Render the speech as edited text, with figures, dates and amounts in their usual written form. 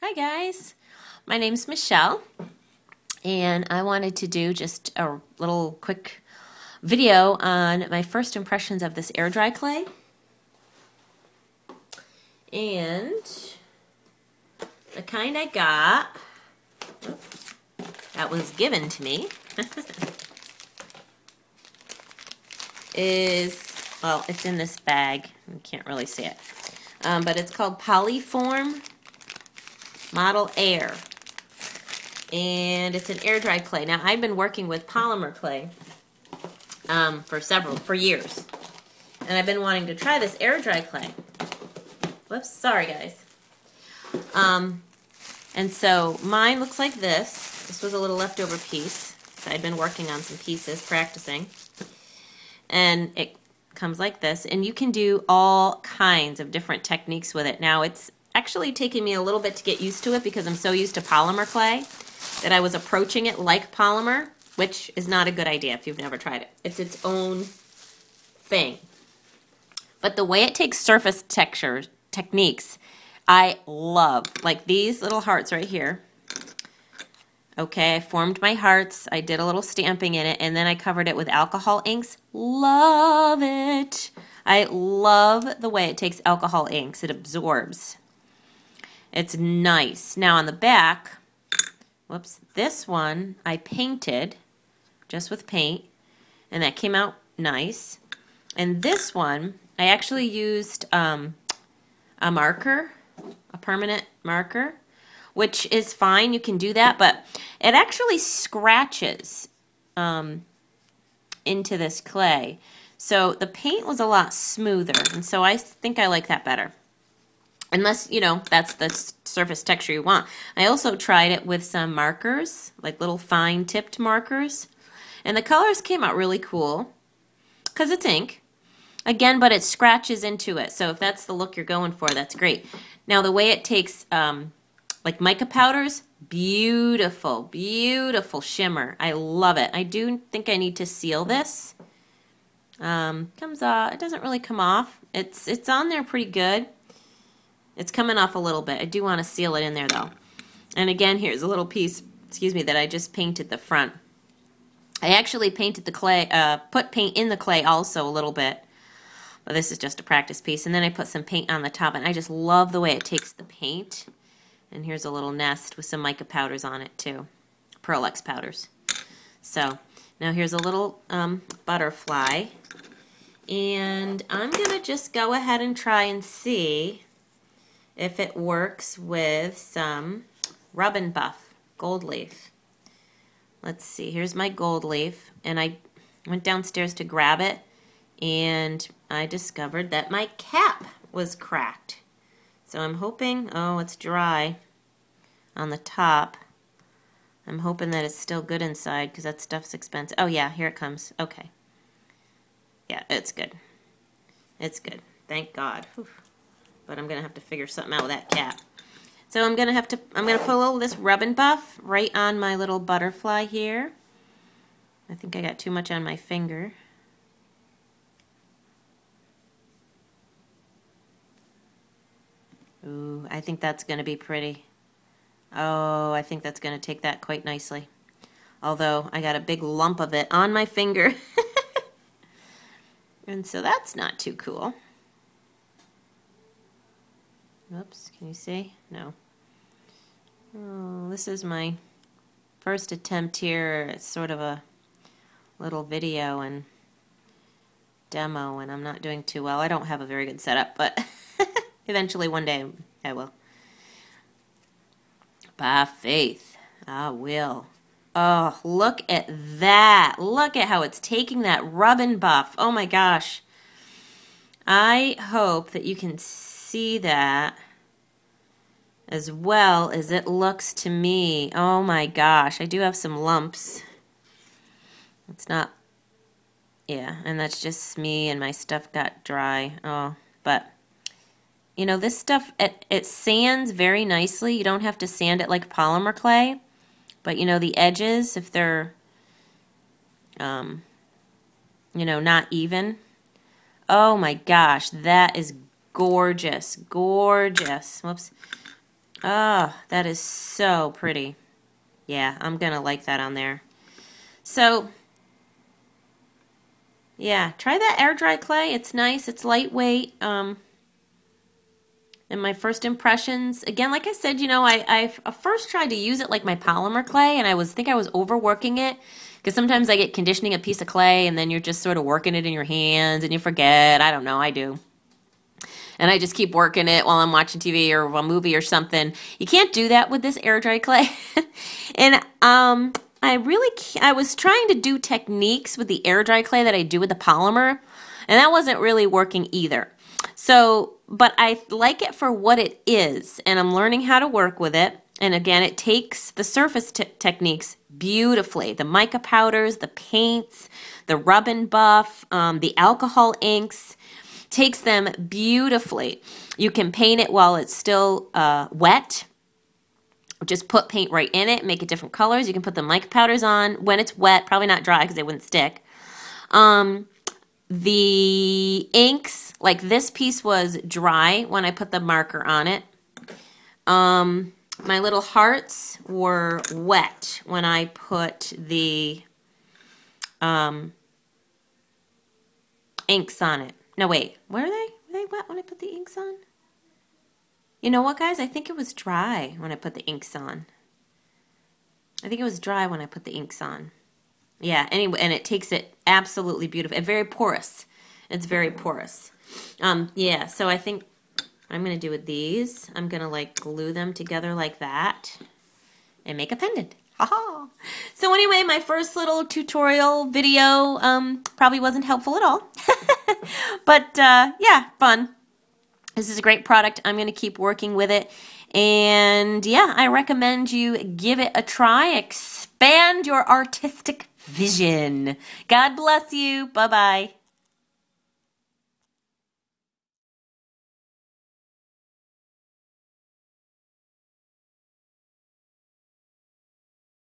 Hi guys, my name's Michelle and I wanted to do just a little quick video on my first impressions of this air dry clay. And the kind I got that was given to me is, well, it's in this bag. You can't really see it. But it's called Polyform Model Air, and it's an air dry clay. Now I've been working with polymer clay for years, and I've been wanting to try this air dry clay. Whoops, sorry guys. And so mine looks like this. This was a little leftover piece. I'd been working on some pieces, practicing, and it comes like this. And you can do all kinds of different techniques with it. Now it's actually taking me a little bit to get used to it because I'm so used to polymer clay that I was approaching it like polymer, which is not a good idea if you've never tried it. It's its own thing. But the way it takes surface texture techniques, I love. Like these little hearts right here. Okay, I formed my hearts. I did a little stamping in it, and then I covered it with alcohol inks. Love it. I love the way it takes alcohol inks. It absorbs. It's nice. Now on the back, whoops, this one I painted just with paint, and that came out nice. And this one, I actually used a marker, a permanent marker, which is fine. You can do that, but it actually scratches into this clay. So the paint was a lot smoother, and so I think I like that better. Unless, you know, that's the surface texture you want. I also tried it with some markers, like little fine tipped markers. And the colors came out really cool because it's ink. Again, but it scratches into it. So if that's the look you're going for, that's great. Now the way it takes like mica powders, beautiful, beautiful shimmer. I love it. I do think I need to seal this. Comes off, it doesn't really come off. It's on there pretty good. It's coming off a little bit. I do want to seal it in there though. And again, here's a little piece, excuse me, that I just painted the front. I actually painted the clay, put paint in the clay also a little bit. But this is just a practice piece. And then I put some paint on the top, and I just love the way it takes the paint. And here's a little nest with some mica powders on it too. Pearl X powders. So now here's a little butterfly. And I'm going to just go ahead and try and see if it works with some Rub and Buff gold leaf. Let's see, here's my gold leaf, and I went downstairs to grab it, and I discovered that my cap was cracked. So I'm hoping, oh, it's dry on the top. I'm hoping that it's still good inside because that stuff's expensive. Oh yeah, here it comes. Okay. Yeah, it's good. It's good. Thank God. Whew. But I'm going to have to figure something out with that cap. So I'm going to put a little of this Rub and Buff right on my little butterfly here. I think I got too much on my finger. Ooh, I think that's going to be pretty. Oh, I think that's going to take that quite nicely. Although I got a big lump of it on my finger. And so that's not too cool. Oops, can you see? No. Oh, this is my first attempt here. It's sort of a little video and demo, and I'm not doing too well. I don't have a very good setup, but eventually one day I will. By faith, I will. Oh, look at that. Look at how it's taking that Rub and Buff. Oh my gosh. I hope that you can see that as well as it looks to me. Oh my gosh, I do have some lumps. It's not, yeah, and that's just me and my stuff got dry. Oh, but you know, this stuff, it sands very nicely. You don't have to sand it like polymer clay, but you know, the edges, if they're you know, not even. Oh my gosh, that is gorgeous, gorgeous. Whoops. Oh, that is so pretty. Yeah, I'm going to like that on there. So, yeah, try that air dry clay. It's nice. It's lightweight. And my first impressions, again, like I said, you know, I first tried to use it like my polymer clay, and I think I was overworking it. Because sometimes I get conditioning a piece of clay, and then you're just sort of working it in your hands, and you forget. I don't know. I do. And I just keep working it while I'm watching TV or a movie or something. You can't do that with this air dry clay. And I was trying to do techniques with the air dry clay that I do with the polymer, and that wasn't really working either. So, but I like it for what it is, and I'm learning how to work with it. And again, it takes the surface techniques beautifully. The mica powders, the paints, the rub and buff, the alcohol inks. Takes them beautifully. You can paint it while it's still wet. Just put paint right in it, make it different colors. You can put the mica powders on when it's wet, probably not dry because they wouldn't stick. The inks, like this piece was dry when I put the marker on it. My little hearts were wet when I put the inks on it. No, wait. Were they? Were they wet when I put the inks on? You know what, guys? I think it was dry when I put the inks on. I think it was dry when I put the inks on. Yeah, anyway, and it takes it absolutely beautiful. And very porous. It's very porous. Yeah, so I think what I'm going to do with these, I'm going to like glue them together like that and make a pendant. Haha. So anyway, my first little tutorial video probably wasn't helpful at all. But yeah, fun. This is a great product. I'm going to keep working with it. And yeah, I recommend you give it a try. Expand your artistic vision. God bless you. Bye-bye.